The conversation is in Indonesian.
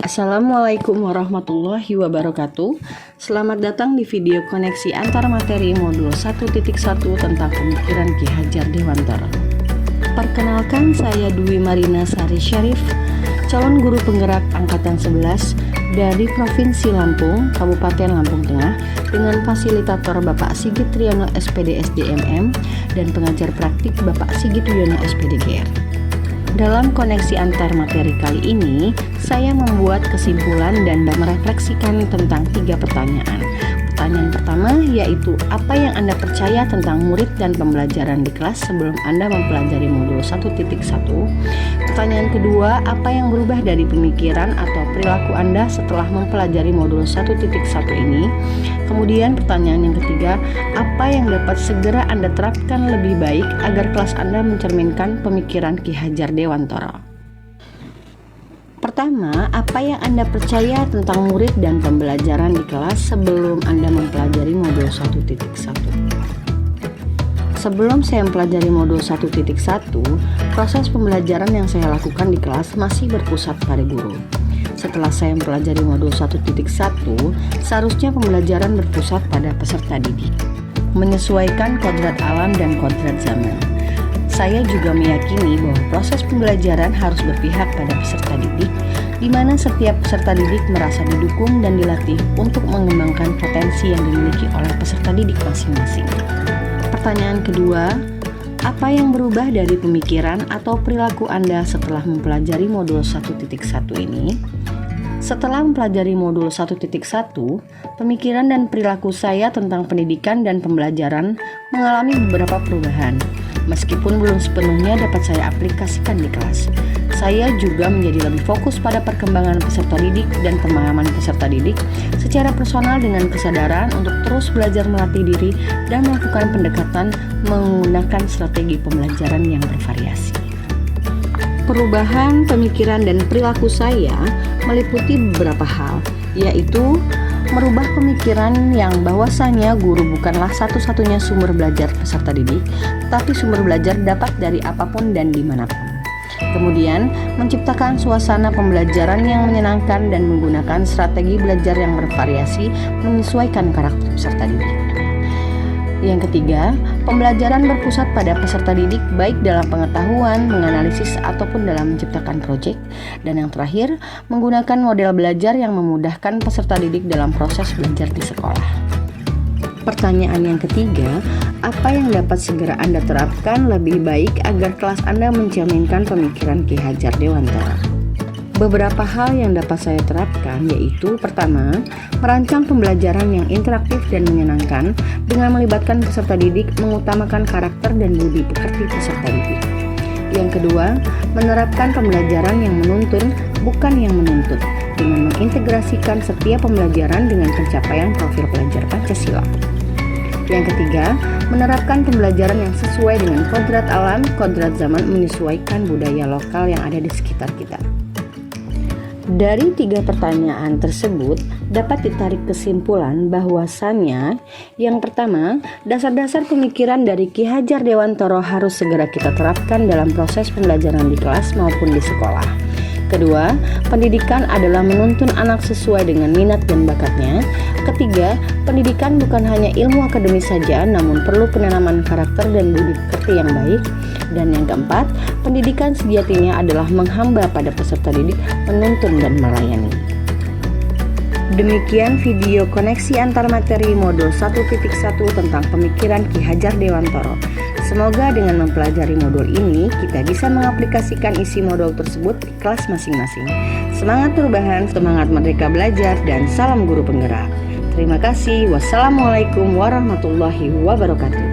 Assalamualaikum warahmatullahi wabarakatuh. Selamat datang di video koneksi antar materi modul 1.1 tentang pemikiran Ki Hajar Dewantara. Perkenalkan, saya Dwi Marina Sari Syarif, calon guru penggerak angkatan 11 dari Provinsi Lampung, Kabupaten Lampung Tengah, dengan fasilitator Bapak Sigit Triyono SPD SDMM dan pengajar praktik Bapak Sigit Wiono SPD GR. Dalam koneksi antar materi kali ini, saya membuat kesimpulan dan merefleksikan tentang 3 pertanyaan. Pertanyaan pertama yaitu, apa yang Anda percaya tentang murid dan pembelajaran di kelas sebelum Anda mempelajari modul 1.1? Pertanyaan kedua, apa yang berubah dari pemikiran atau perilaku Anda setelah mempelajari modul 1.1 ini? Kemudian pertanyaan yang ketiga, apa yang dapat segera Anda terapkan lebih baik agar kelas Anda mencerminkan pemikiran Ki Hajar Dewantara? Pertama, apa yang Anda percaya tentang murid dan pembelajaran di kelas sebelum Anda mempelajari modul 1.1? Sebelum saya mempelajari modul 1.1, proses pembelajaran yang saya lakukan di kelas masih berpusat pada guru. Setelah saya mempelajari modul 1.1, seharusnya pembelajaran berpusat pada peserta didik, menyesuaikan kodrat alam dan kodrat zaman. Saya juga meyakini bahwa proses pembelajaran harus berpihak pada peserta didik, di mana setiap peserta didik merasa didukung dan dilatih untuk mengembangkan potensi yang dimiliki oleh peserta didik masing-masing. Pertanyaan kedua, apa yang berubah dari pemikiran atau perilaku Anda setelah mempelajari modul 1.1 ini? Setelah mempelajari modul 1.1, pemikiran dan perilaku saya tentang pendidikan dan pembelajaran mengalami beberapa perubahan. Meskipun belum sepenuhnya dapat saya aplikasikan di kelas, saya juga menjadi lebih fokus pada perkembangan peserta didik dan pemahaman peserta didik secara personal dengan kesadaran untuk terus belajar melatih diri dan melakukan pendekatan menggunakan strategi pembelajaran yang bervariasi. Perubahan pemikiran dan perilaku saya meliputi beberapa hal, yaitu merubah pemikiran yang bahwasanya guru bukanlah satu-satunya sumber belajar peserta didik, tapi sumber belajar dapat dari apapun dan dimanapun. Kemudian, menciptakan suasana pembelajaran yang menyenangkan dan menggunakan strategi belajar yang bervariasi menyesuaikan karakter peserta didik. Yang ketiga, pembelajaran berpusat pada peserta didik baik dalam pengetahuan, menganalisis, ataupun dalam menciptakan proyek. Dan yang terakhir, menggunakan model belajar yang memudahkan peserta didik dalam proses belajar di sekolah. Pertanyaan yang ketiga, apa yang dapat segera Anda terapkan lebih baik agar kelas Anda mencerminkan pemikiran Ki Hajar Dewantara? Beberapa hal yang dapat saya terapkan yaitu, pertama, merancang pembelajaran yang interaktif dan menyenangkan dengan melibatkan peserta didik, mengutamakan karakter dan budi pekerti peserta didik. Yang kedua, menerapkan pembelajaran yang menuntun bukan yang menuntut, dengan mengintegrasikan setiap pembelajaran dengan pencapaian profil pelajar Pancasila. Yang ketiga, menerapkan pembelajaran yang sesuai dengan kodrat alam, kodrat zaman, menyesuaikan budaya lokal yang ada di sekitar kita. Dari 3 pertanyaan tersebut dapat ditarik kesimpulan bahwasannya, yang pertama, dasar-dasar pemikiran dari Ki Hajar Dewantara harus segera kita terapkan dalam proses pembelajaran di kelas maupun di sekolah. Kedua, pendidikan adalah menuntun anak sesuai dengan minat dan bakatnya. Ketiga, pendidikan bukan hanya ilmu akademis saja, namun perlu penanaman karakter dan budi pekerti yang baik. Dan yang keempat, pendidikan sejatinya adalah menghamba pada peserta didik, menuntun dan melayani. Demikian video koneksi antar materi modul 1.1 tentang pemikiran Ki Hajar Dewantara. Semoga dengan mempelajari modul ini, kita bisa mengaplikasikan isi modul tersebut di kelas masing-masing. Semangat perubahan, semangat merdeka belajar, dan salam guru penggerak. Terima kasih. Wassalamualaikum warahmatullahi wabarakatuh.